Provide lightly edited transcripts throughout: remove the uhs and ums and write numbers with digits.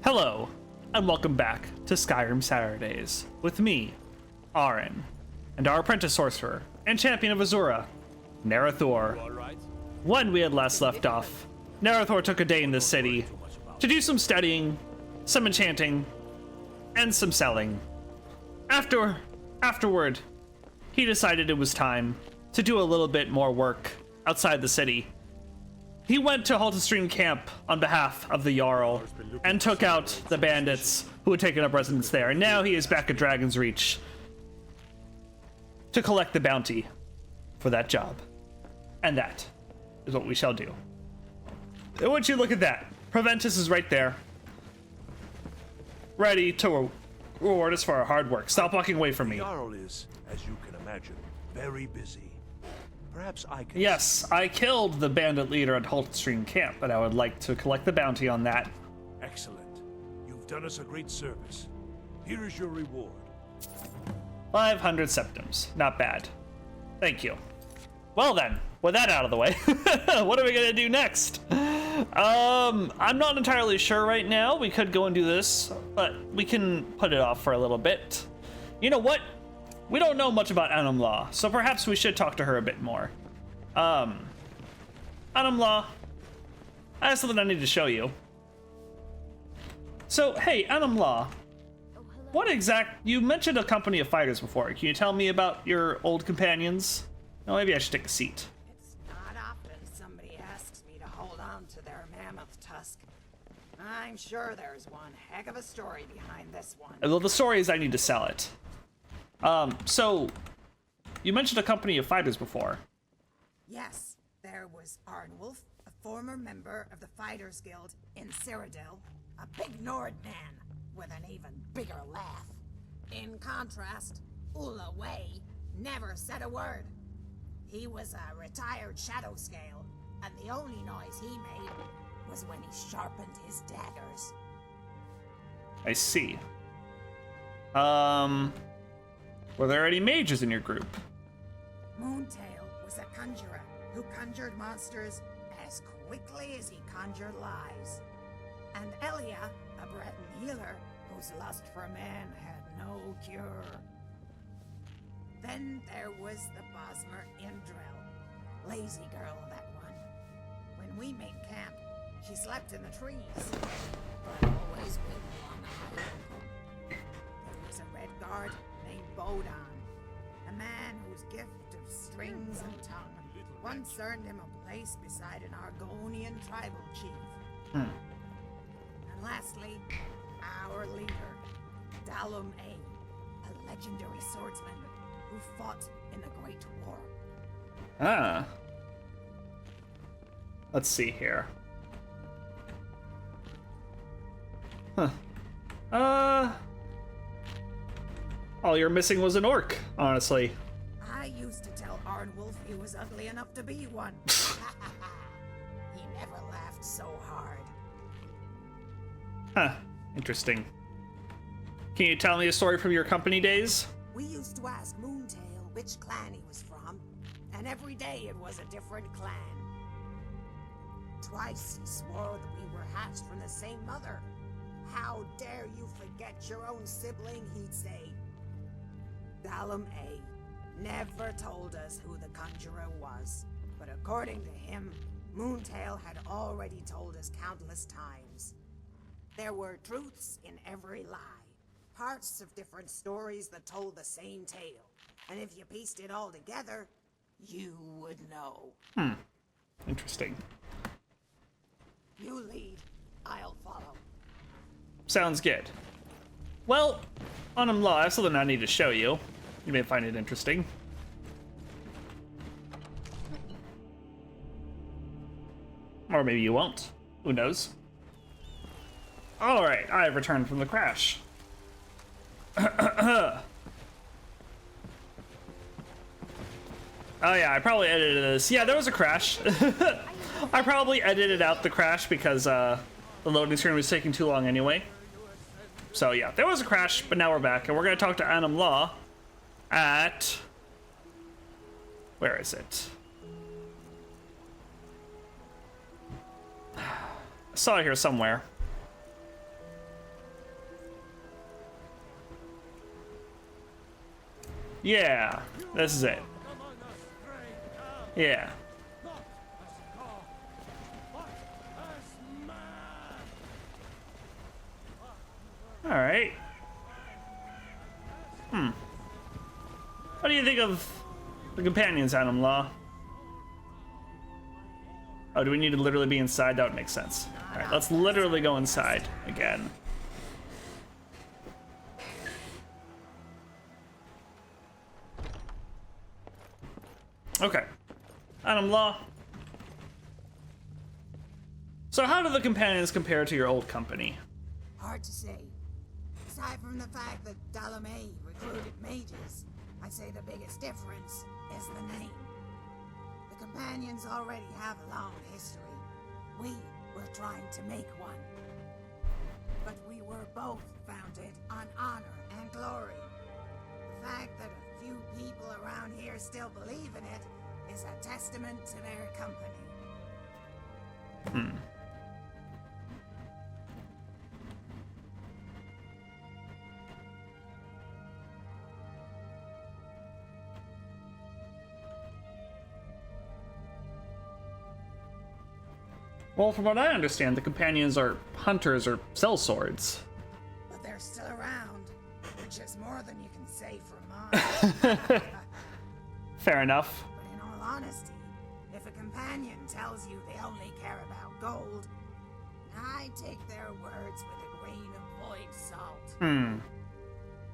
Hello, and welcome back to Skyrim Saturdays with me, Aaron, and our apprentice sorcerer and champion of Azura, Narathor. When we had last left off, Narathor took a day in this city to do some studying, some enchanting, and some selling. Afterward, he decided it was time to do a little bit more work outside the city. He went to Haltestream Camp on behalf of the Jarl and took out the bandits who had taken up residence there, and now he is back at Dragon's Reach to collect the bounty for that job. And that is what we shall do. And would you look at that? Proventus is right there, ready to reward us for our hard work. Stop walking away from me. The Jarl is, as you can imagine, very busy. Perhaps I can... Yes, I killed the bandit leader at Haltestream Camp, but I would like to collect the bounty on that. Excellent. You've done us a great service. Here is your reward. 500 septims. Not bad. Thank you. Well then, with that out of the way, what are we gonna do next? I'm not entirely sure right now. We could go and do this, but we can put it off for a little bit. You know what? We don't know much about Anum Law, so perhaps we should talk to her a bit more. Anum Law, I have something I need to show you. So, hey, Anum Law, you mentioned a company of fighters before. Can you tell me about your old companions? No, maybe I should take a seat. It's not often somebody asks me to hold on to their mammoth tusk. I'm sure there's one heck of a story behind this one. Well, the story is I need to sell it. So, you mentioned a company of fighters before. Yes, there was Arnwulf, a former member of the Fighters Guild in Cyrodiil, a big Nord man with an even bigger laugh. In contrast, Ulla Way never said a word. He was a retired shadow scale, and the only noise he made was when he sharpened his daggers. I see. Were there any mages in your group? Moontail was a conjurer who conjured monsters as quickly as he conjured lies. And Elia, a Breton healer whose lust for men had no cure. Then there was the Bosmer Indrel, lazy girl that one. When we made camp, she slept in the trees, but always with one eye open. There was a red guard named Bodon, a man whose gift of strings and tongue once earned him a place beside an Argonian tribal chief. And lastly, our leader, Dalum a legendary swordsman who fought in the Great War. Ah. Let's see here. Huh. All you're missing was an orc, honestly. I used to tell Arnwulf he was ugly enough to be one. He never laughed so hard. Huh. Interesting. Can you tell me a story from your company days? We used to ask Moontail which clan he was from, and every day it was a different clan. Twice he swore that we were hatched from the same mother. How dare you forget your own sibling, he'd say. Dalum never told us who the conjurer was, but according to him, Moontail had already told us countless times. There were truths in every lie, parts of different stories that told the same tale, and if you pieced it all together, you would know. Interesting. You lead, I'll follow. Sounds good. Well, Anum Law, I have something I need to show you. You may find it interesting. Or maybe you won't. Who knows? Alright, I have returned from the crash. Oh yeah, I probably edited this. Yeah, there was a crash. I probably edited out the crash because the loading screen was taking too long anyway. So yeah, there was a crash, but now we're back, and we're gonna talk to Anum Law at... Where is it? I saw it here somewhere. Yeah, this is it. Yeah. All right. What do you think of the companions, Anum Law? Oh, do we need to literally be inside? That would make sense. All right, let's literally go inside again. Okay. Anum Law. So how do the companions compare to your old company? Hard to say. Aside from the fact that Dalame recruited mages, I'd say the biggest difference is the name. The companions already have a long history. We were trying to make one. But we were both founded on honor and glory. The fact that a few people around here still believe in it is a testament to their company. Well, from what I understand, the companions are hunters or sellswords. But they're still around, which is more than you can say for mine. Fair enough. But in all honesty, if a companion tells you they only care about gold, I take their words with a grain of void salt.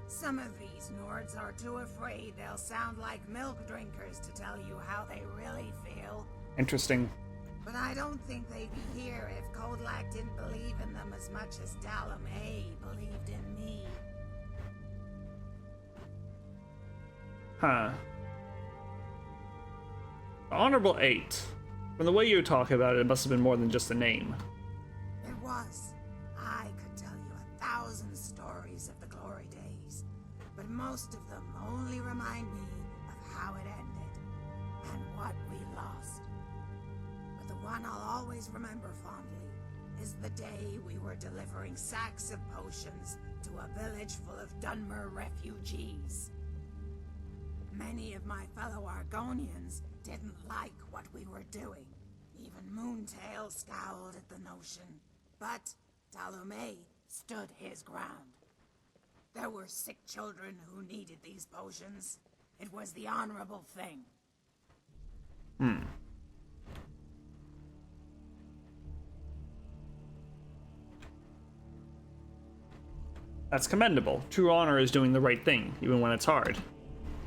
Some of these Nords are too afraid they'll sound like milk drinkers to tell you how they really feel. Interesting. But I don't think they'd be here if Kodlak didn't believe in them as much as Dalame believed in me. Huh. Honorable 8. From the way you talk about it, it must have been more than just a name. It was. I could tell you 1,000 stories of the glory days, but most of them only remind me of how it ended and what we lost. But the one I'll always remember fondly is the day we were delivering sacks of potions to a village full of Dunmer refugees. Many of my fellow Argonians didn't like what we were doing. Even Moontail scowled at the notion. But Dalome stood his ground. There were sick children who needed these potions. It was the honorable thing. That's commendable. True honor is doing the right thing, even when it's hard.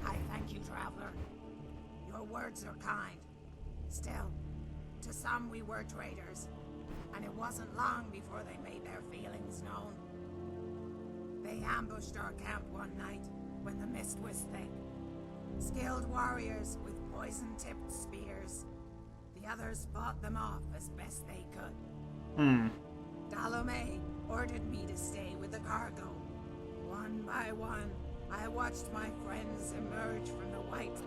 I thank you, traveler. Your words are kind. Still, to some we were traitors, and it wasn't long before they made their feelings known. They ambushed our camp one night when the mist was thick. Skilled warriors with poison-tipped spears. The others fought them off as best they could. Dalome ordered me to stay with the cargo. One by one, I watched my friends emerge from the white,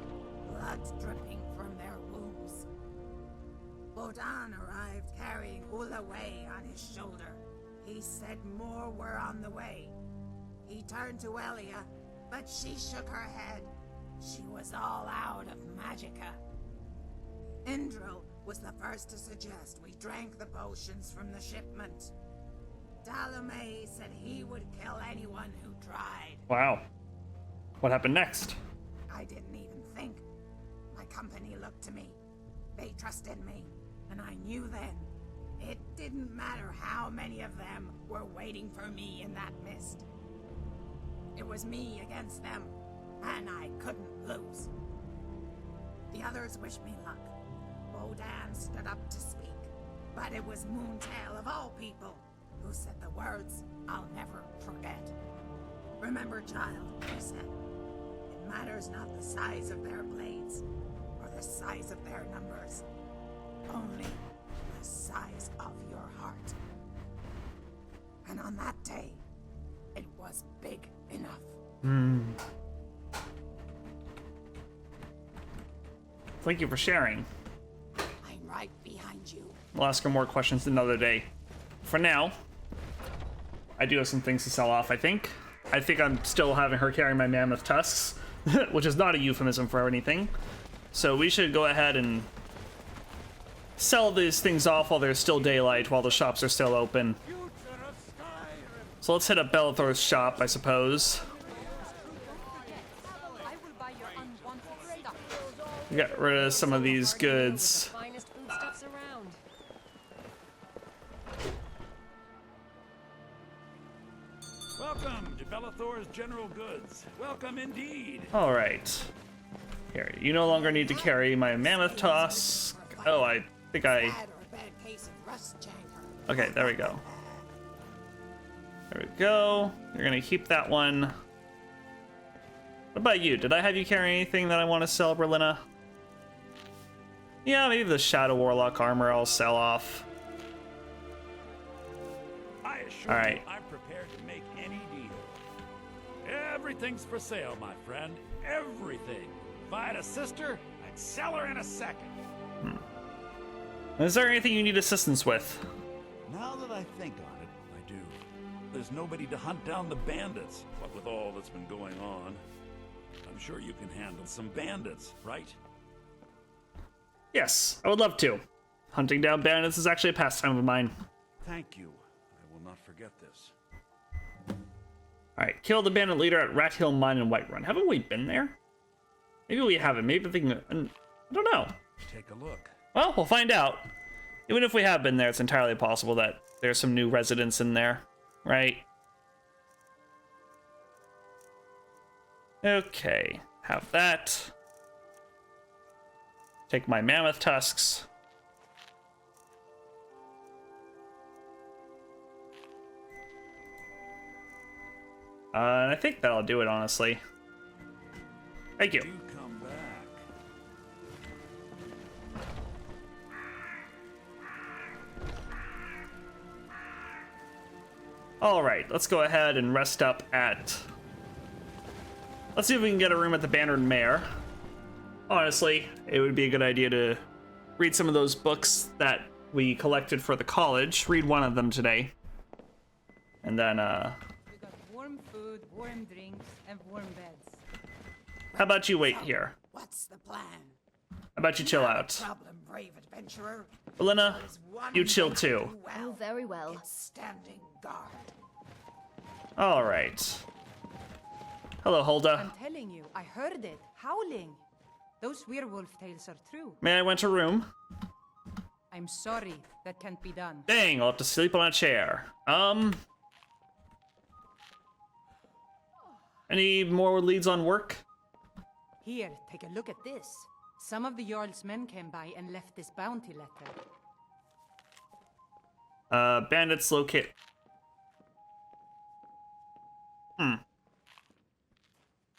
blood dripping from their wounds. Bodan arrived carrying Ulaway on his shoulder. He said more were on the way. He turned to Elia, but she shook her head. She was all out of magicka. Indril was the first to suggest we drank the potions from the shipment. Dalame said he would kill anyone who tried. Wow. What happened next? I didn't even think. My company looked to me. They trusted me, and I knew then. It didn't matter how many of them were waiting for me in that mist. It was me against them, and I couldn't lose. The others wished me luck. Bodan stood up to speak, but it was Moontail of all people who said the words I'll never forget. Remember, child, he said, it matters not the size of their blades, or the size of their numbers, only the size of your heart. And on that day, it was big enough. Thank you for sharing. I'm right behind you. We'll ask her more questions another day. For now, I do have some things to sell off, I think. I think I'm still having her carry my mammoth tusks, which is not a euphemism for anything. So we should go ahead and sell these things off while there's still daylight, while the shops are still open. So let's hit up Belethor's shop, I suppose. Get rid of some of these goods. Welcome to Belethor's General Goods. Welcome indeed. All right. Here, you no longer need to carry my mammoth tusk. Oh, I think I... Okay, there we go. There we go. You're gonna keep that one. What about you? Did I have you carry anything that I want to sell, Berlina? Yeah, maybe the Shadow Warlock armor I'll sell off. I assure All right. you, I'm prepared to make any deal. Everything's for sale, my friend. Everything. If I had a sister, I'd sell her in a second. Is there anything you need assistance with? Now that I think on it, I do. There's nobody to hunt down the bandits. What with all that's been going on, I'm sure you can handle some bandits, right? Yes, I would love to. Hunting down bandits is actually a pastime of mine. Thank you. I will not forget this. Alright, kill the bandit leader at Rat Hill Mine in Whiterun. Haven't we been there? Maybe we haven't. Maybe they can... I don't know. Take a look. Well, we'll find out. Even if we have been there, it's entirely possible that there's some new residents in there, right? Okay, have that. Take my mammoth tusks. And I think that'll do it, honestly. Thank you. Do come back. All right, let's go ahead and rest up at... Let's see if we can get a room at the Bannered Mare. Honestly, it would be a good idea to read some of those books that we collected for the college. Read one of them today. And then, We got warm food, warm drinks, and warm beds. how about you wait here? What's the plan? How about you chill Not a out? problem, brave adventurer. Belina, There's one you chill thing too. do Oh, very well. It's standing guard. All right. Hello, Hulda. I'm telling you, I heard it, howling. Those werewolf tales are true. May I rent a room? I'm sorry, that can't be done. Dang, I'll have to sleep on a chair. Any more leads on work? Here, take a look at this. Some of the Jarl's men came by and left this bounty letter. Bandits locate...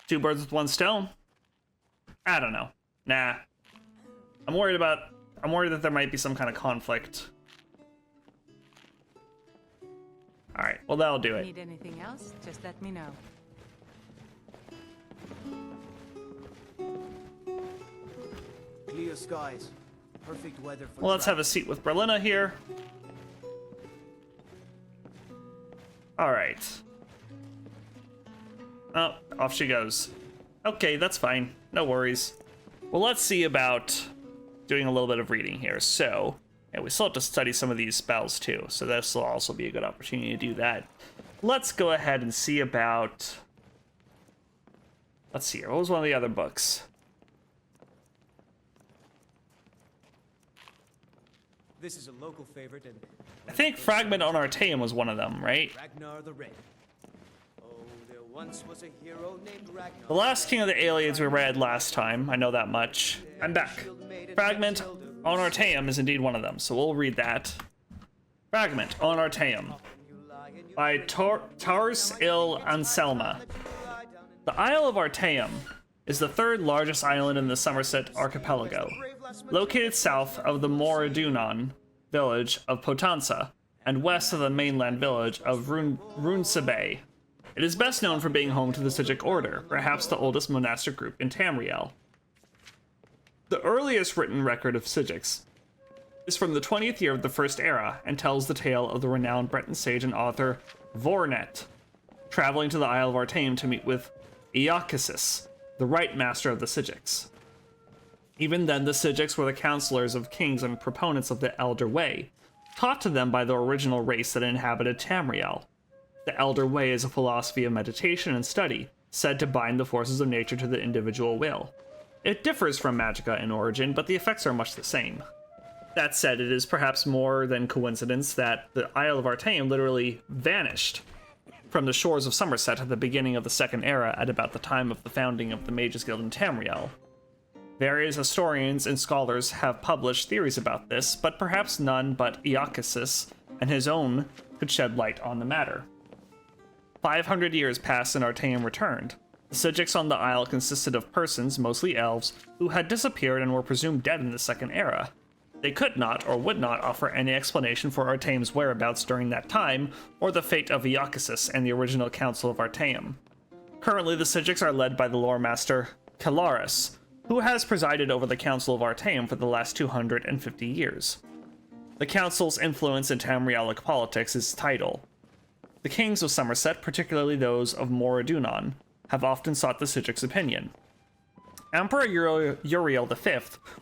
Two birds with one stone? I don't know. Nah. I'm worried that there might be some kind of conflict. Alright, well that'll do it. Need anything else? Just let me know. Clear skies. Perfect weather for Well, let's have a seat with Berlina here. Alright. Oh, off she goes. Okay, that's fine. No worries. Well, let's see about doing a little bit of reading here. So, and we still have to study some of these spells too, so this will also be a good opportunity to do that. Let's go ahead and see about... Let's see here. What was one of the other books? This is a local favorite, and I think Fragment on Artaeum was one of them, right? Ragnar the Red. Oh, there once was a hero named Ragnar. The last King of the Aliens we read last time. I know that much. I'm back. Fragment on Artaeum is indeed one of them, so we'll read that. Fragment on Artaeum by Tars Il Anselma. The Isle of Artaeum is the third largest island in the Somerset archipelago, located south of the Moradunon village of Potenza and west of the mainland village of Runesabay. It is best known for being home to the Sigic Order, perhaps the oldest monastic group in Tamriel. The earliest written record of Sigics is from the 20th year of the First Era and tells the tale of the renowned Breton sage and author Vornet, traveling to the Isle of Artaeum to meet with Iacasis, the right master of the Psijics. Even then, the Psijics were the counselors of kings and proponents of the Elder Way, taught to them by the original race that inhabited Tamriel. The Elder Way is a philosophy of meditation and study, said to bind the forces of nature to the individual will. It differs from Magicka in origin, but the effects are much the same. That said, it is perhaps more than coincidence that the Isle of Artaeum literally vanished from the shores of Somerset at the beginning of the Second Era at about the time of the founding of the Mages Guild in Tamriel. Various historians and scholars have published theories about this, but perhaps none but Iacasis and his own could shed light on the matter. 500 years passed and Artaeum returned. The Psijics on the Isle consisted of persons, mostly elves, who had disappeared and were presumed dead in the Second Era. They could not or would not offer any explanation for Artaeum's whereabouts during that time, or the fate of Iacasis and the original Council of Artaeum. Currently, the Psijics are led by the lore master Kalaris, who has presided over the Council of Artaeum for the last 250 years. The Council's influence in Tamrielic politics is tidal. The kings of Somerset, particularly those of Moradunon, have often sought the Psijics' opinion. Emperor Uriel V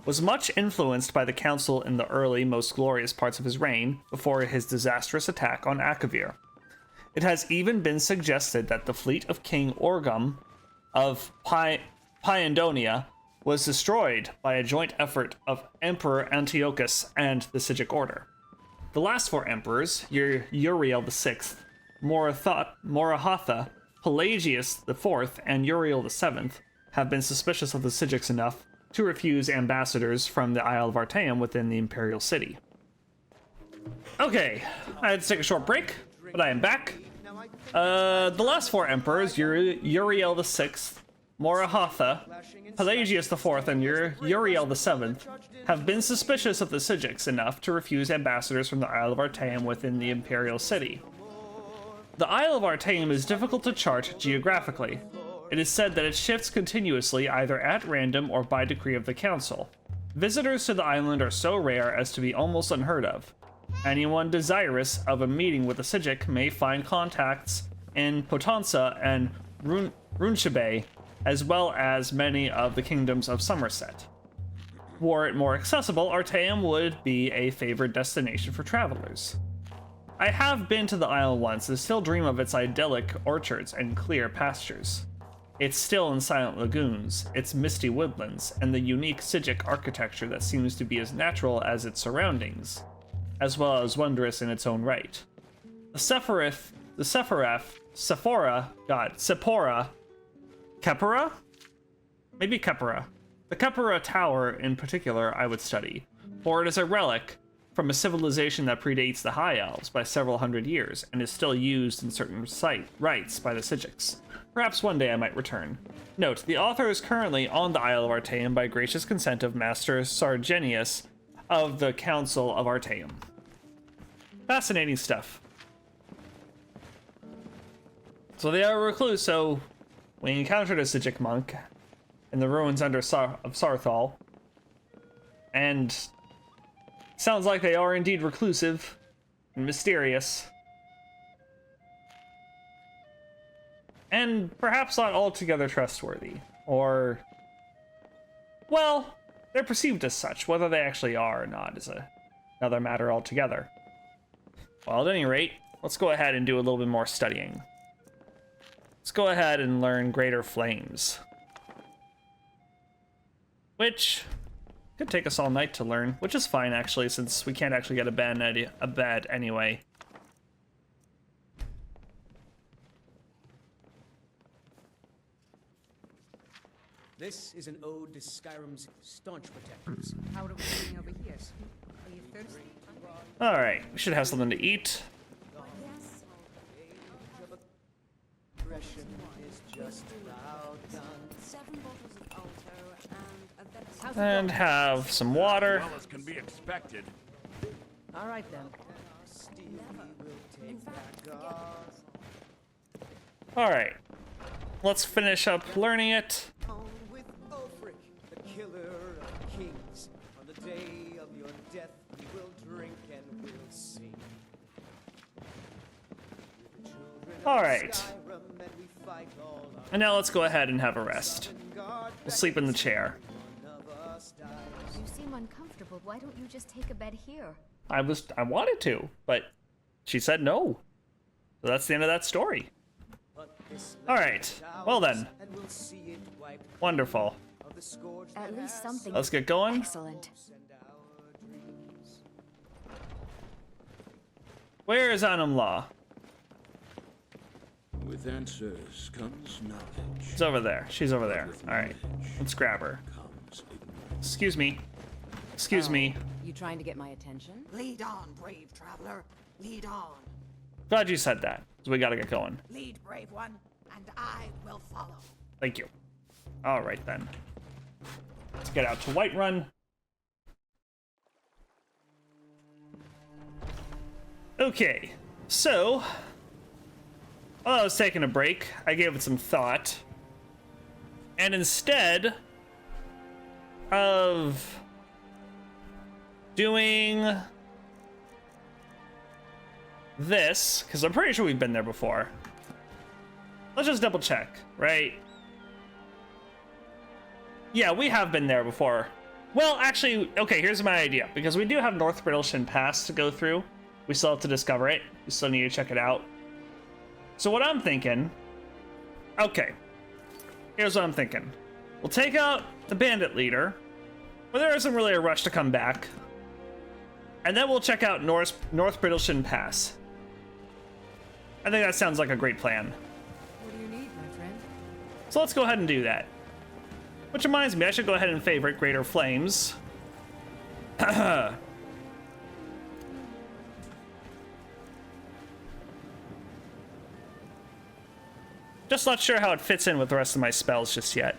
was much influenced by the council in the early, most glorious parts of his reign before his disastrous attack on Akavir. It has even been suggested that the fleet of King Orgum of Pyandonia was destroyed by a joint effort of Emperor Antiochus and the Psijic Order. The last four emperors, Uriel VI, Morahatha, Pelagius IV, and Uriel VII, have been suspicious of the Psijics enough to refuse ambassadors from the Isle of Artaeum within the Imperial City. Okay, I had to take a short break, but I am back. The last four emperors, Uriel VI, Morahatha, Pelagius IV, and Uriel VII, have been suspicious of the Psijics enough to refuse ambassadors from the Isle of Artaeum within the Imperial City. The Isle of Artaeum is difficult to chart geographically. It is said that it shifts continuously either at random or by decree of the Council. Visitors to the island are so rare as to be almost unheard of. Anyone desirous of a meeting with the Psijic may find contacts in Potenza and Runshabe, as well as many of the kingdoms of Somerset. Were it more accessible, Artaeum would be a favored destination for travelers. I have been to the isle once and still dream of its idyllic orchards and clear pastures. Its still and silent lagoons, its misty woodlands, and the unique Psijic architecture that seems to be as natural as its surroundings, as well as wondrous in its own right. Sephora, Kepura? Maybe Kepura. The Kepura Tower in particular I would study, for it is a relic from a civilization that predates the High Elves by several hundred years and is still used in certain rites by the Psijics. Perhaps one day I might return. Note, the author is currently on the Isle of Artaeum by gracious consent of Master Sargenius of the Council of Artaeum. Fascinating stuff. So they are a recluse, so we encountered a Psijic monk in the ruins of Sarthal, and sounds like they are indeed reclusive and mysterious. And perhaps not altogether trustworthy. Or, well, they're perceived as such. Whether they actually are or not is another matter altogether. Well, at any rate, let's go ahead and do a little bit more studying. Let's go ahead and learn Greater Flames. Which could take us all night to learn, which is fine actually, since we can't actually get a bed anyway. This is an ode to Skyrim's staunch protectors. How are we doing over here? Are you thirsty? Alright, we should have something to eat. Aggression is just about done. 7 bottles of Alto and a And have some water. Well as can be expected. All right then. Stevie will take back ours. Alright, let's finish up learning it. On with Ulfric, the killer of kings. On the day of your death, we will drink and we'll sing. Alright, Skyrim, and we fight all our and now let's go ahead and have a rest. guards. We'll sleep in the chair. You seem uncomfortable. Why don't you just take a bed here? I wanted to, but she said no. So that's the end of that story. All right. Well then. Wonderful. At least something. Let's get going. Excellent. Where is Anum Law? With answers comes knowledge. She's over there. She's over there. All right. Let's grab her. Excuse me. Excuse me. You trying to get my attention? Lead on, brave traveler. Lead on. Glad you said that. So we gotta get going. Lead, brave one, and I will follow. Thank you. All right then. Let's get out to Whiterun. Okay, so while I was taking a break, I gave it some thought, and instead of doing this, because I'm pretty sure we've been there before, let's just double check, right? Yeah, we have been there before. Well, actually, okay, here's my idea, because we do have North Brittleshin Pass to go through. We still have to discover it. We still need to check it out. So what I'm thinking... Okay. Here's what I'm thinking. We'll take out the bandit leader, but there isn't really a rush to come back. And then we'll check out North Brittleshin Pass. I think that sounds like a great plan. What do you need, my friend? So let's go ahead and do that. Which reminds me, I should go ahead and favorite Greater Flames. Just not sure how it fits in with the rest of my spells just yet.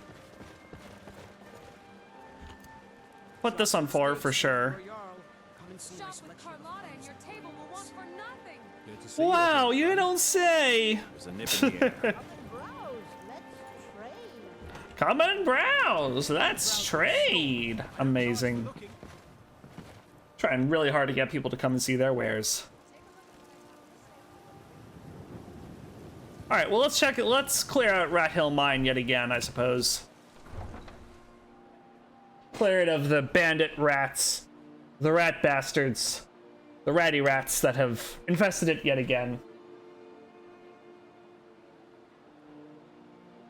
Put this on 4 for sure. Shop with Carlotta and your table will want for nothing. Wow, you don't say! There's a nip in the air. Come and browse! Let's trade! Amazing. Trying really hard to get people to come and see their wares. Alright, well let's check it. Let's clear out Rat Hill Mine yet again, I suppose. Clear it of the bandit rats. The rat bastards. The ratty rats that have infested it yet again.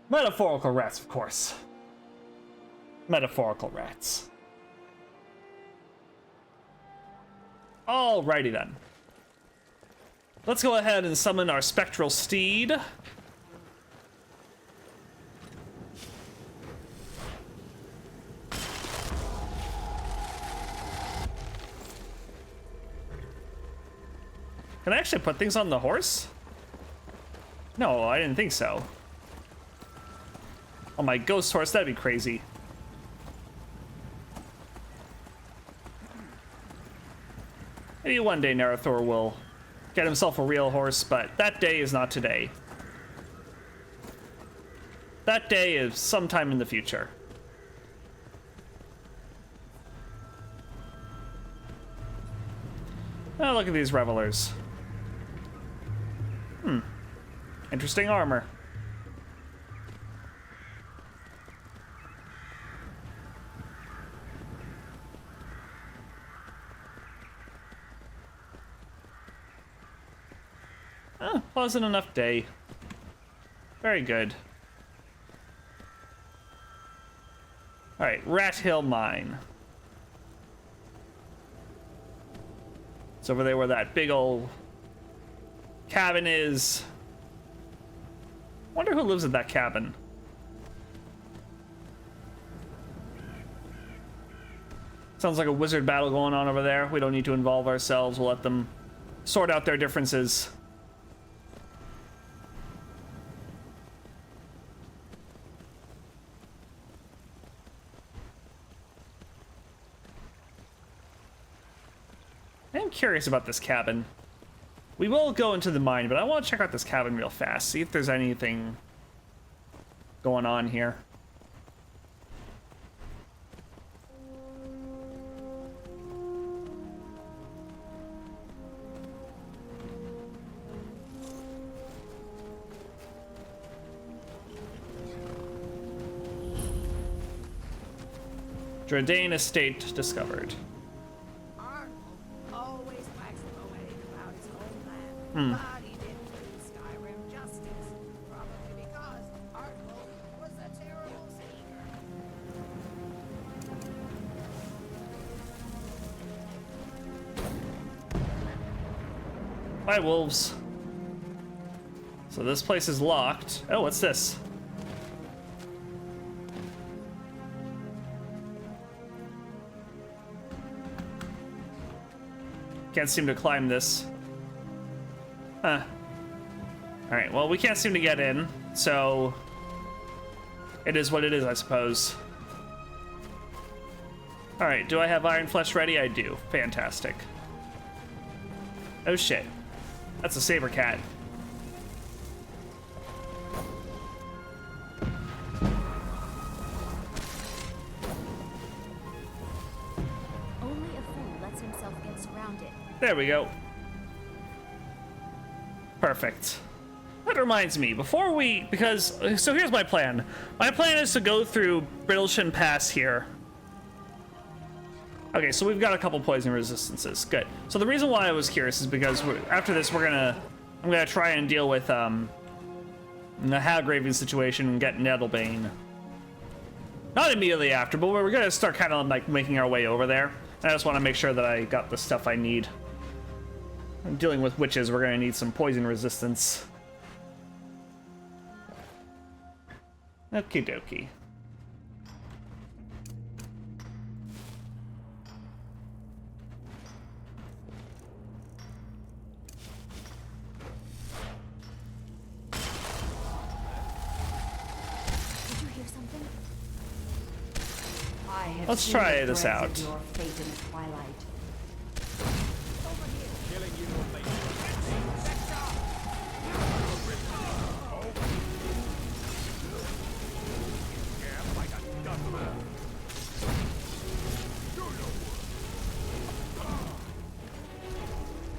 Metaphorical rats, of course. Metaphorical rats. Alrighty then. Let's go ahead and summon our spectral steed. Can I actually put things on the horse? No, I didn't think so. Oh, my ghost horse, that'd be crazy. Maybe one day Narathor will get himself a real horse, but that day is not today. That day is sometime in the future. Oh, look at these revelers. Interesting armor. Oh, pleasant enough day. Very good. Alright, Rat Hill Mine. It's over there where that big old cabin is. Wonder who lives at that cabin. Sounds like a wizard battle going on over there. We don't need to involve ourselves. We'll let them sort out their differences. I'm curious about this cabin. We will go into the mine, but I want to check out this cabin real fast, see if there's anything going on here. Dredane estate discovered. Arnold always waxed poetic about his homeland, but he didn't do Skyrim justice. Probably because Arnold was a terrible speaker. Bye, wolves. So this place is locked. Oh, what's this? Can't seem to climb this. Huh. Alright, well, we can't seem to get in, so it is what it is, I suppose. Alright, do I have Iron Flesh ready? I do. Fantastic. Oh shit. That's a saber cat. Only a fool lets himself get surrounded. There we go. Perfect. That reminds me, before we, because, so here's my plan. My plan is to go through Brittleshin Pass here. Okay, so we've got a couple poison resistances. Good. So the reason why I was curious is because after this, I'm gonna try and deal with the Haggraven situation and get Nettlebane. Not immediately after, but we're gonna start kind of like making our way over there. I just want to make sure that I got the stuff I need. Dealing with witches, we're gonna need some poison resistance. Okie dokie. Did you hear something? I have Let's seen try the this threads out. of your fate in the twilight.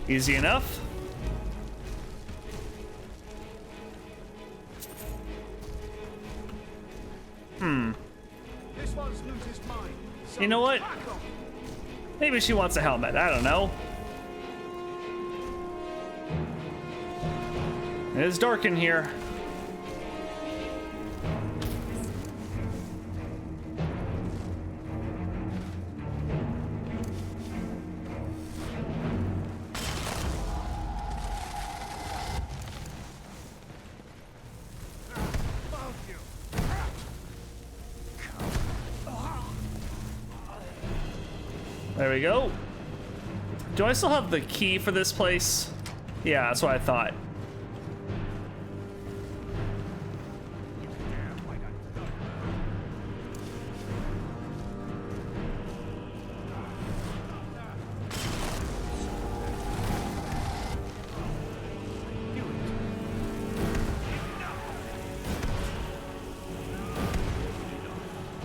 Easy enough. This one's Lute's mine. You know what? Maybe she wants a helmet. I don't know. It is dark in here. There we go. Do I still have the key for this place? Yeah, that's what I thought.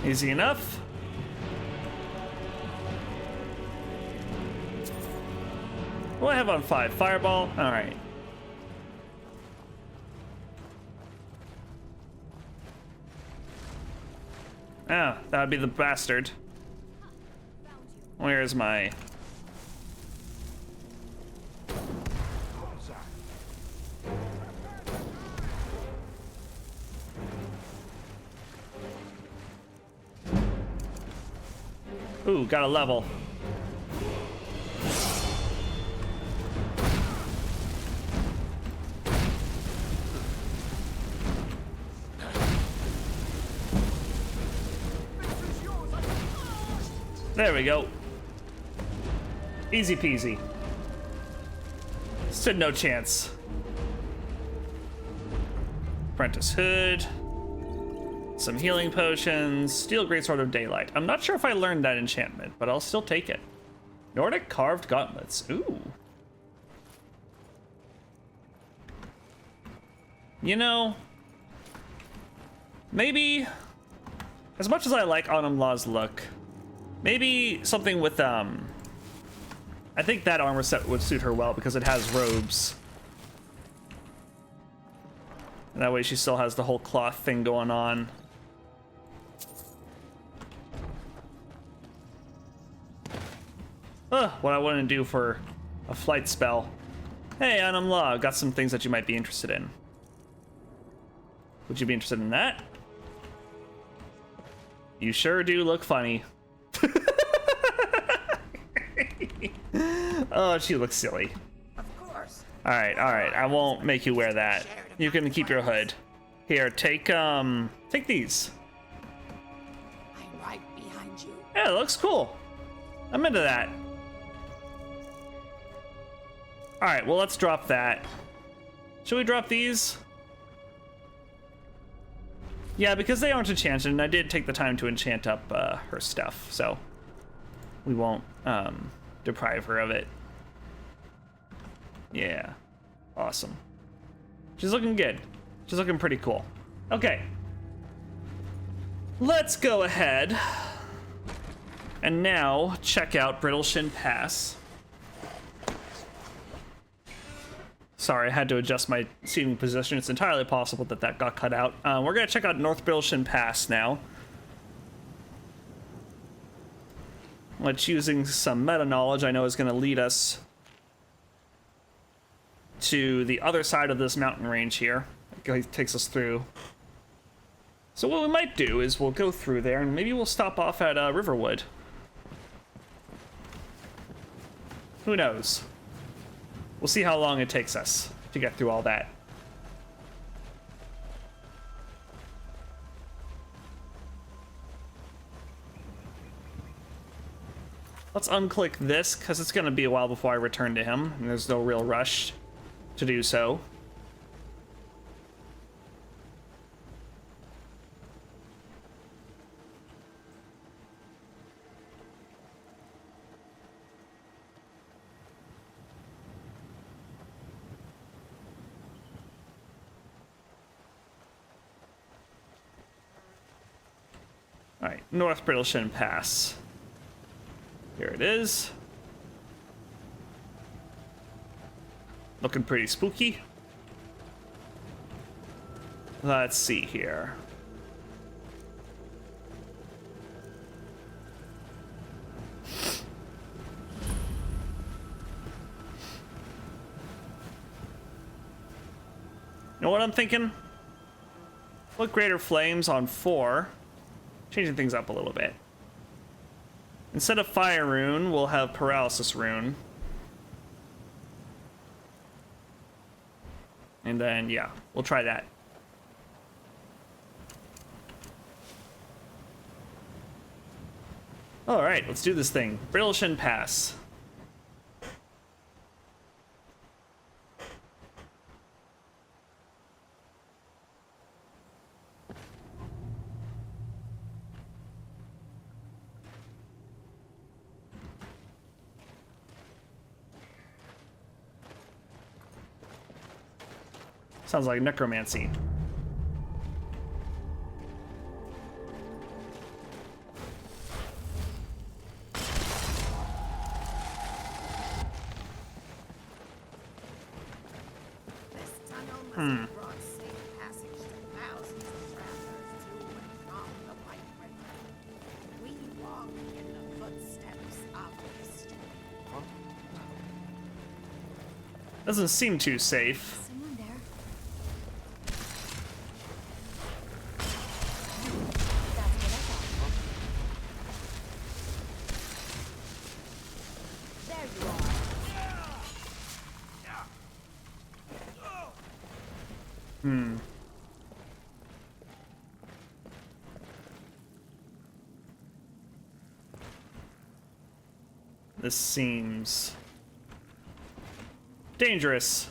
Easy enough. What do I have on 5? Fireball? Alright. Ah, that would be the bastard. Where's my... Ooh, got a level. There we go. Easy peasy. Stood no chance. Apprentice Hood. Some healing potions. Steel Greatsword of Daylight. I'm not sure if I learned that enchantment, but I'll still take it. Nordic Carved Gauntlets. Ooh. You know, maybe, as much as I like Anum Law's look, maybe something with, I think that armor set would suit her well because it has robes. And that way she still has the whole cloth thing going on. what I want to do for a flight spell. Hey, Anum Law, got some things that you might be interested in. Would you be interested in that? You sure do look funny. Oh, she looks silly. Of course. All right, I won't make you wear that. You can keep your hood. Here, take these. I'm right behind you. Yeah, it looks cool. I'm into that. All right, well, let's drop that. Should we drop these? Yeah, because they aren't enchanted, and I did take the time to enchant up her stuff, so we won't deprive her of it. Yeah, awesome. She's looking good. She's looking pretty cool. Okay. Let's go ahead and now check out Brittleshin Pass. Sorry, I had to adjust my seating position. It's entirely possible that that got cut out. We're gonna check out North Brittleshin Pass now. Which, using some meta knowledge, I know is gonna lead us to the other side of this mountain range here. It takes us through. So what we might do is we'll go through there and maybe we'll stop off at Riverwood. Who knows? We'll see how long it takes us to get through all that. Let's unclick this, because it's going to be a while before I return to him, and there's no real rush to do so. All right, North Brittleshin Pass. Here it is. Looking pretty spooky. Let's see here. You know what I'm thinking? Put Greater Flames on 4. Changing things up a little bit. Instead of Fire Rune, we'll have Paralysis Rune. And then, yeah, we'll try that. All right, let's do this thing. Brittleshin Pass. Sounds like necromancy. This tunnel must have brought safe passage to thousands of travelers to and from the White River. We walk in the footsteps of history. Doesn't seem too safe. Someone there. That's what I thought. There you are. This seems dangerous,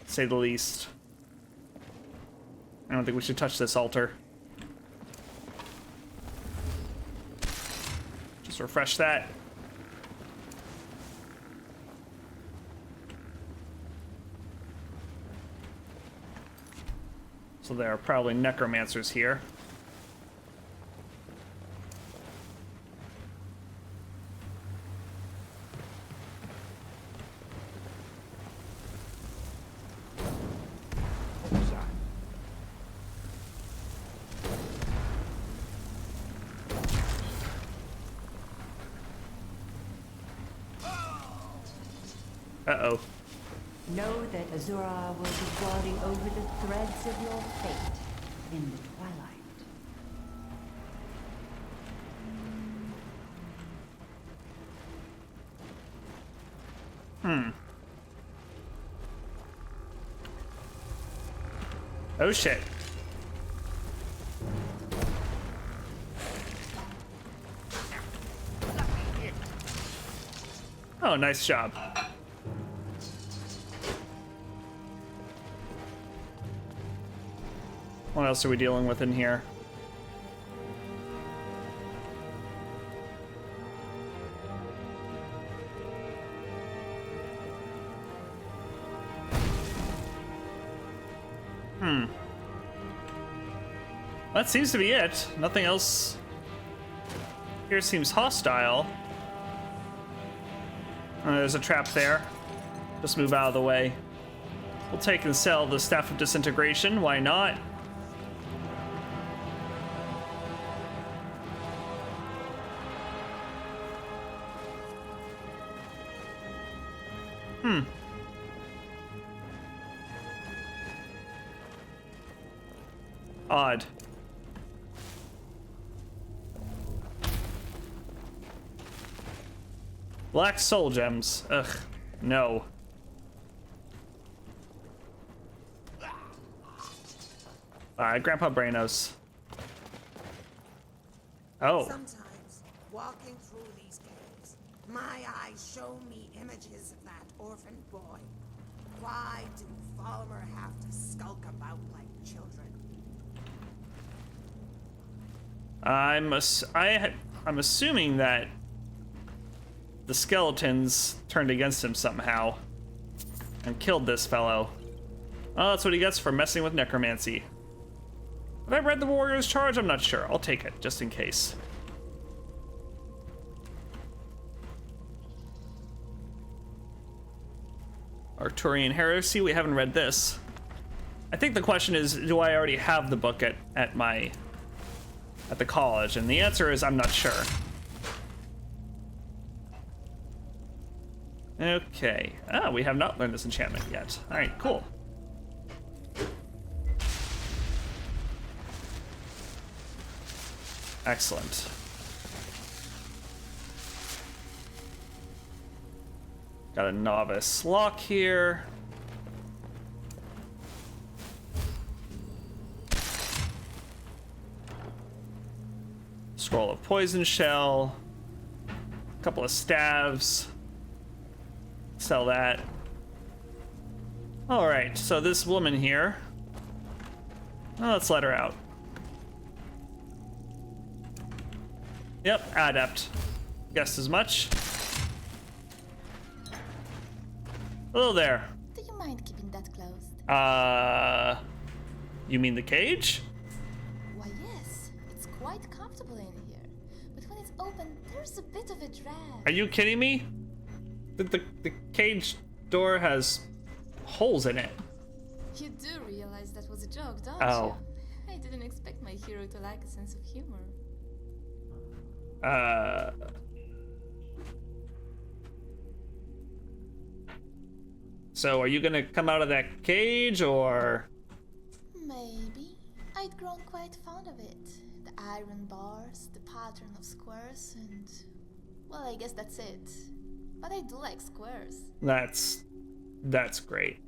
to say the least. I don't think we should touch this altar. Just refresh that. So there are probably necromancers here. Uh-oh. Know that Azura will be guarding over the threads of your fate in the twilight. Oh shit. Oh, nice job. What else are we dealing with in here? That seems to be it. Nothing else here seems hostile. There's a trap there. Just move out of the way. We'll take and sell the Staff of Disintegration. Why not? Odd. Black soul gems. Ugh. No. Alright, Grandpa Branos. Oh. Sometimes, walking through these caves, my eyes show me images of that orphan boy. Why do Falmer have to skulk about like children? I'm assuming that the skeletons turned against him somehow and killed this fellow. Oh, that's what he gets for messing with necromancy. Have I read the warrior's charge? I'm not sure. I'll take it, just in case. Arturian Heresy, we haven't read this. I think the question is, do I already have the book at the college? And the answer is, I'm not sure. Okay. Ah, we have not learned this enchantment yet. All right, cool. Excellent. Got a novice lock here. Scroll of poison shell. A couple of staves. Sell that. All right, so this woman here. Well, let's let her out. Yep, adept. Guessed as much. Hello there. Do you mind keeping that closed? You mean the cage? Why, yes. It's quite comfortable in here. But when it's open, there's a bit of a drag. Are you kidding me? The cage door has holes in it. You do realize that was a joke, don't Oh. you? I didn't expect my hero to like a sense of humor. So are you gonna come out of that cage, or? Maybe. I'd grown quite fond of it. The iron bars, the pattern of squares, and... well, I guess that's it. But I do like squares. That's great.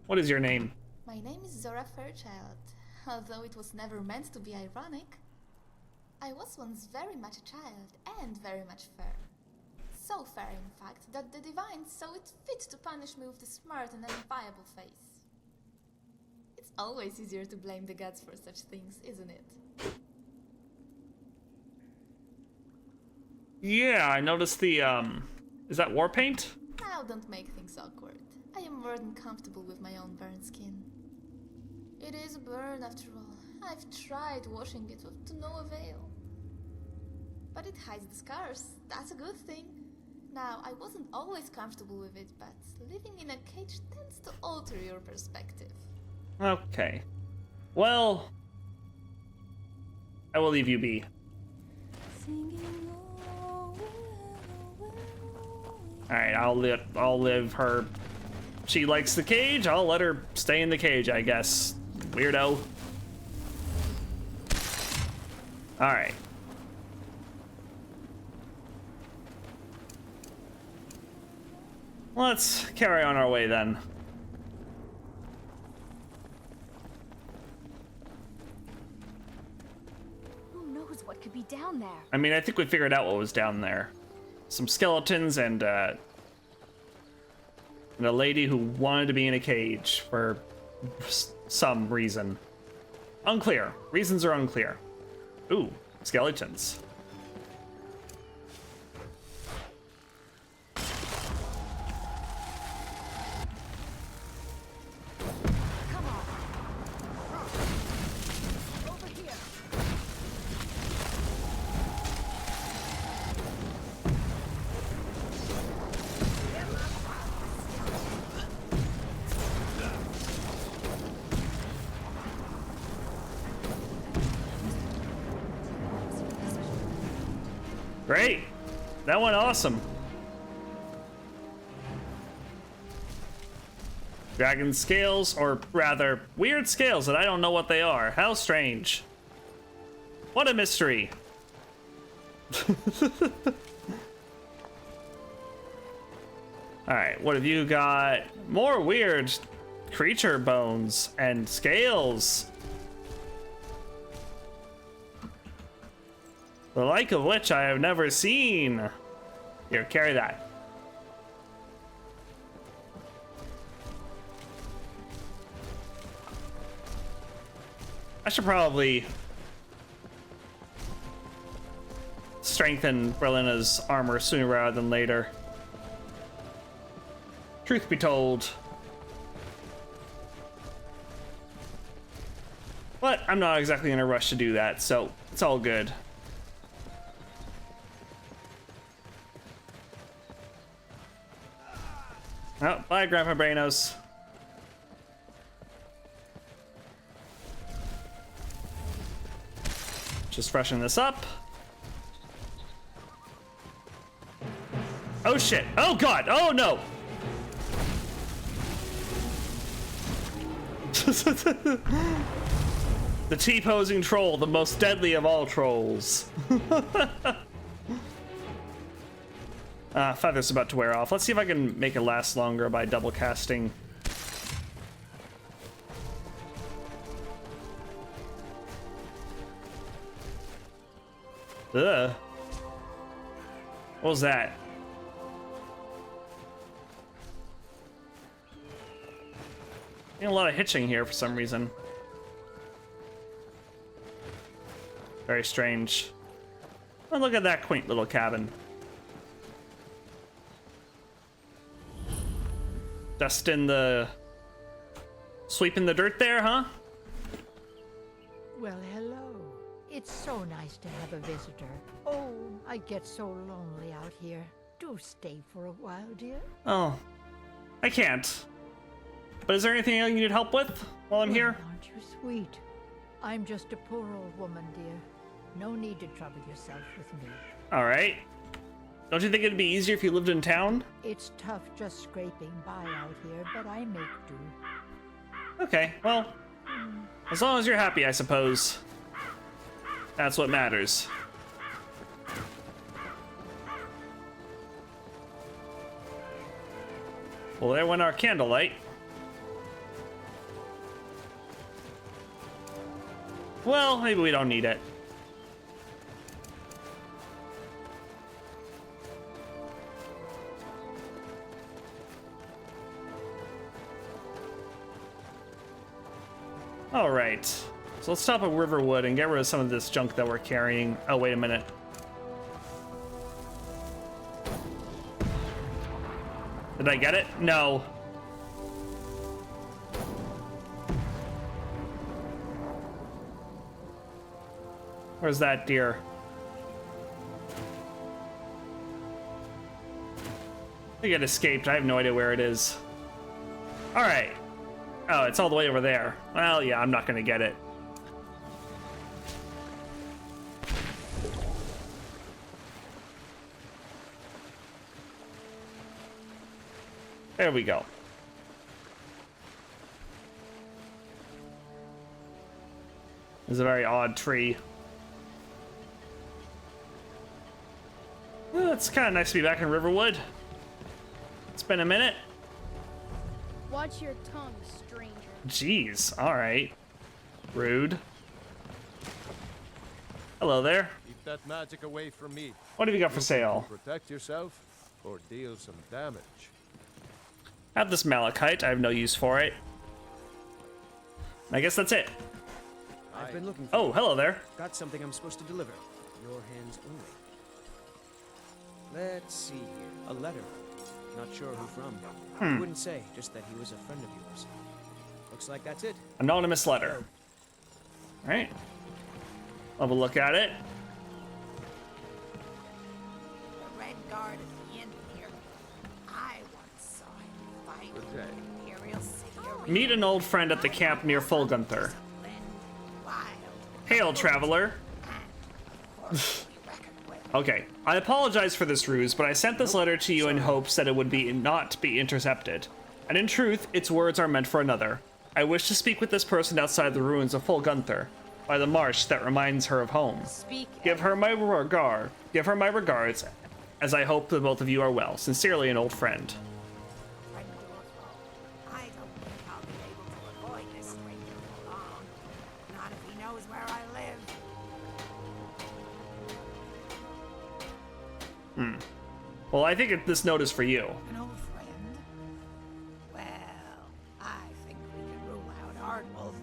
What is your name? My name is Zora Fairchild, although it was never meant to be ironic. I was once very much a child and very much fair. So fair, in fact, that the divines saw it fit to punish me with the smart and unviable face. It's always easier to blame the gods for such things, isn't it? Yeah, I noticed the, is that war paint? Now don't make things awkward. I am more than comfortable with my own burned skin. It is a burn, after all. I've tried washing it to no avail. But it hides the scars. That's a good thing. Now, I wasn't always comfortable with it, but living in a cage tends to alter your perspective. Okay. Well, I will leave you be. All right, I'll live her. She likes the cage. I'll let her stay in the cage, I guess. Weirdo. All right. Let's carry on our way then. Who knows what could be down there? I mean, I think we figured out what was down there. Some skeletons and a lady who wanted to be in a cage for some reason. Unclear. Reasons are unclear. Ooh, skeletons. Come on. Over here. Great. That went awesome. Dragon scales, or rather, weird scales that I don't know what they are. How strange. What a mystery. Alright, what have you got? More weird creature bones and scales. The like of which I have never seen. Here, carry that. I should probably strengthen Berlina's armor sooner rather than later. Truth be told. But I'm not exactly in a rush to do that, so it's all good. Oh, bye, Grandpa Brainos. Just freshen this up. Oh shit. Oh god. Oh no. The T-posing troll, the most deadly of all trolls. Feather's about to wear off. Let's see if I can make it last longer by double casting. Ugh. What was that? Getting a lot of hitching here for some reason. Very strange. Oh, look at that quaint little cabin. Dusting the... Sweeping the dirt there, huh? Well, hello. It's so nice to have a visitor. Oh, I get so lonely out here. Do stay for a while, dear. Oh, I can't. But is there anything you need help with while I'm here? Aren't you sweet? I'm just a poor old woman, dear. No need to trouble yourself with me. All right. Don't you think it'd be easier if you lived in town? It's tough just scraping by out here, but I make do. Okay, well, as long as you're happy, I suppose. That's what matters. Well, there went our candlelight. Well, maybe we don't need it. All right, so let's stop at Riverwood and get rid of some of this junk that we're carrying. Oh, wait a minute. Did I get it? No. Where's that deer? I think it escaped. I have no idea where it is. All right. Oh, it's all the way over there. Well, yeah, I'm not gonna get it. There we go. It's a very odd tree. Well, it's kind of nice to be back in Riverwood. It's been a minute. Watch your tongue, stranger. Jeez, alright. Rude. Hello there. Keep that magic away from me. What have you got for sale? Protect yourself or deal some damage. I have this malachite. I have no use for it. I guess that's it. I've been looking for Oh, you. hello there. Got something I'm supposed to deliver. Your hands only. Let's see here. A letter. Not sure who from. He wouldn't say, just that he was a friend of yours. Looks like that's it. Anonymous letter. Alright. Have a look at it. The Red Guard at the inn here. I once saw him fight Good day. in the Imperial City arena. Meet an old friend at the camp near Fulgunther. Wild. Hail, traveler. And, of course, we reckon with. Okay, I apologize for this ruse, but I sent this letter to you in hopes that it would not be intercepted. And in truth, its words are meant for another. I wish to speak with this person outside the ruins of Fulgunther, by the marsh that reminds her of home. Speak. Give her my regards, as I hope that both of you are well. Sincerely, an old friend. Friend or foe. I don't think I'll be able to avoid this stranger for long. Not if he knows where I live. Well, I think this note is for you. An old friend? Well, I think we can rule out Aardwolf.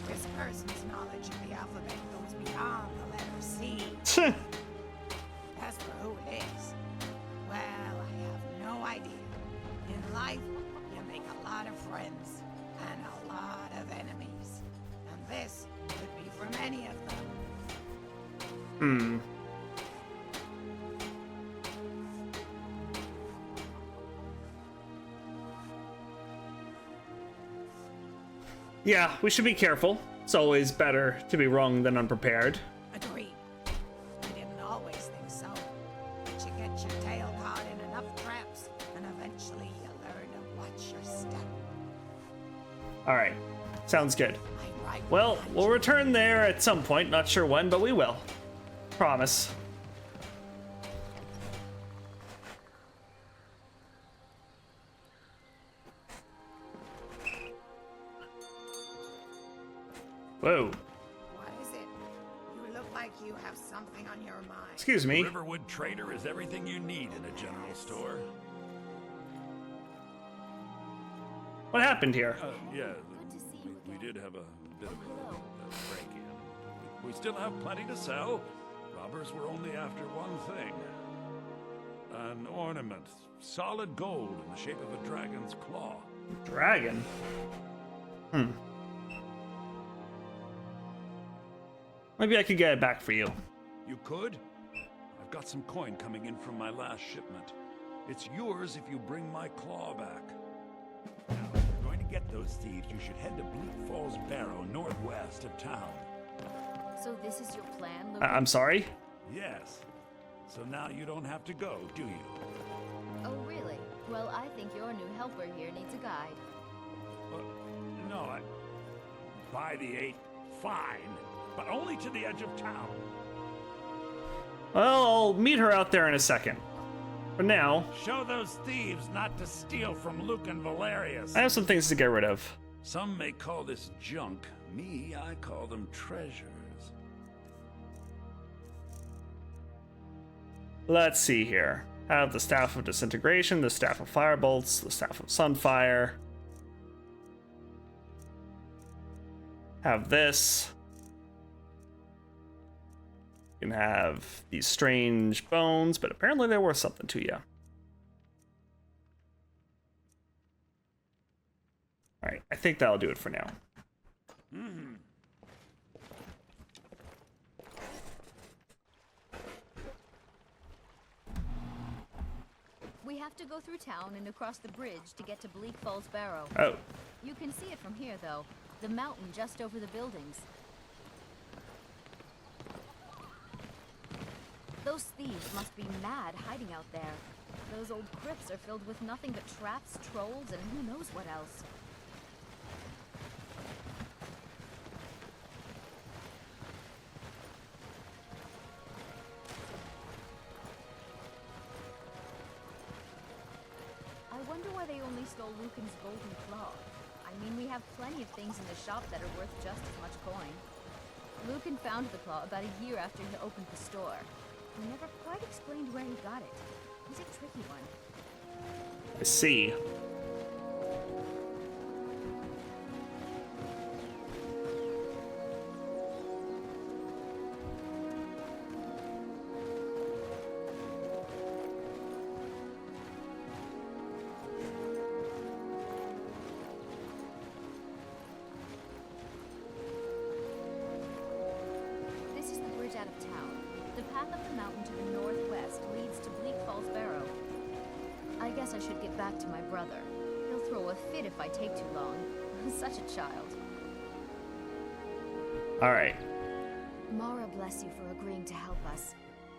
This person's knowledge of the alphabet goes beyond the letter C. As for who it is, well, I have no idea. In life, you make a lot of friends and a lot of enemies. And this could be from any of them. Yeah, we should be careful. It's always better to be wrong than unprepared. Agreed. I didn't always think so. But you get your tail caught in enough traps, and eventually you learn to watch your step. Alright, sounds good. I'm right Well, behind we'll you. return there at some point, not sure when, but we will. Promise. Whoa. What is it? You look like you have something on your mind. Excuse me. Riverwood Trader is everything you need in a general store. What happened here? Yeah, Good to see you we again. did have a bit of a break-in. We still have plenty to sell. Robbers were only after one thing. An ornament, solid gold in the shape of a dragon's claw. Dragon? Maybe I could get it back for you. You could? I've got some coin coming in from my last shipment. It's yours if you bring my claw back. Now, if you're going to get those thieves, you should head to Bleak Falls Barrow, northwest of town. So this is your plan, Luke? I'm sorry? Yes. So now you don't have to go, do you? Oh, really? Well, I think your new helper here needs a guide. No, by the 8, fine. But only to the edge of town. Well, I'll meet her out there in a second. For now, Show those thieves not to steal from Luke and Valerius. I have some things to get rid of. Some may call this junk. Me, I call them treasures. Let's see here. I have the Staff of Disintegration, the Staff of Firebolts, the Staff of Sunfire. Have this. You can have these strange bones, but apparently they're worth something to you. Alright, I think that'll do it for now. We have to go through town and across the bridge to get to Bleak Falls Barrow. Oh, You can see it from here, though. The mountain just over the buildings. Those thieves must be mad hiding out there. Those old crypts are filled with nothing but traps, trolls, and who knows what else. I wonder why they only stole Lucan's golden claw. I mean, we have plenty of things in the shop that are worth just as much coin. Lucan found the claw about a year after he opened the store. He never quite explained where he got it. He's a tricky one. I see. This is the bridge out of town. The path up the mountain to the northwest leads to Bleak Falls Barrow. I guess I should get back to my brother. He'll throw a fit if I take too long. Such a child. All right. Mara bless you for agreeing to help us.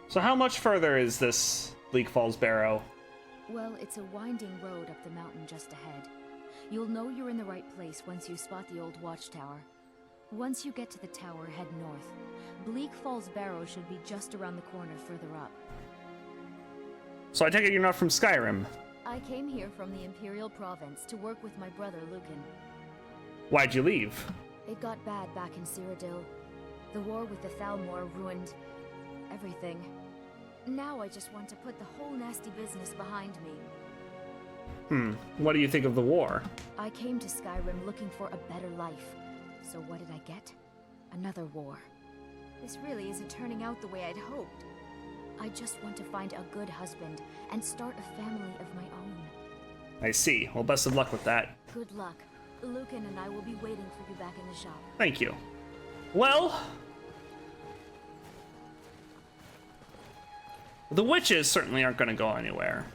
So how much further is this Bleak Falls Barrow? Well, it's a winding road up the mountain just ahead. You'll know you're in the right place once you spot the old watchtower. Once you get to the tower, head north. Bleak Falls Barrow should be just around the corner further up. So I take it you're not from Skyrim. I came here from the Imperial Province to work with my brother Lucan. Why'd you leave? It got bad back in Cyrodiil. The war with the Thalmor ruined everything. Now I just want to put the whole nasty business behind me. What do you think of the war? I came to Skyrim looking for a better life. So what did I get? Another war. This really isn't turning out the way I'd hoped. I just want to find a good husband and start a family of my own. I see. Well, best of luck with that. Good luck. Lucan and I will be waiting for you back in the shop. Thank you. Well, the witches certainly aren't going to go anywhere.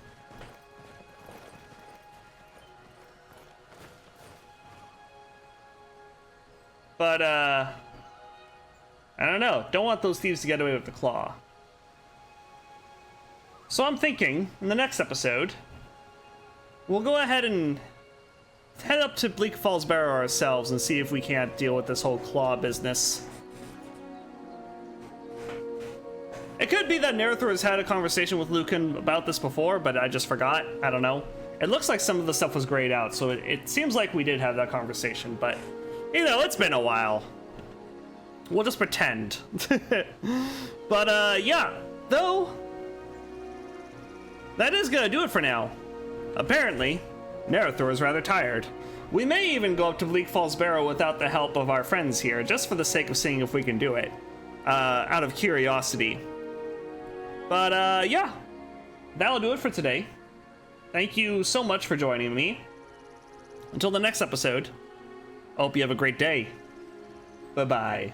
But, I don't know. Don't want those thieves to get away with the claw. So I'm thinking, in the next episode, we'll go ahead and head up to Bleak Falls Barrow ourselves and see if we can't deal with this whole claw business. It could be that Nerithor has had a conversation with Lucan about this before, but I just forgot. I don't know. It looks like some of the stuff was grayed out, so it seems like we did have that conversation, but, you know, it's been a while. We'll just pretend. But, yeah. Though, that is gonna do it for now. Apparently, Nerithor is rather tired. We may even go up to Bleak Falls Barrow without the help of our friends here, just for the sake of seeing if we can do it. Out of curiosity. But, yeah. That'll do it for today. Thank you so much for joining me. Until the next episode, I hope you have a great day. Bye-bye.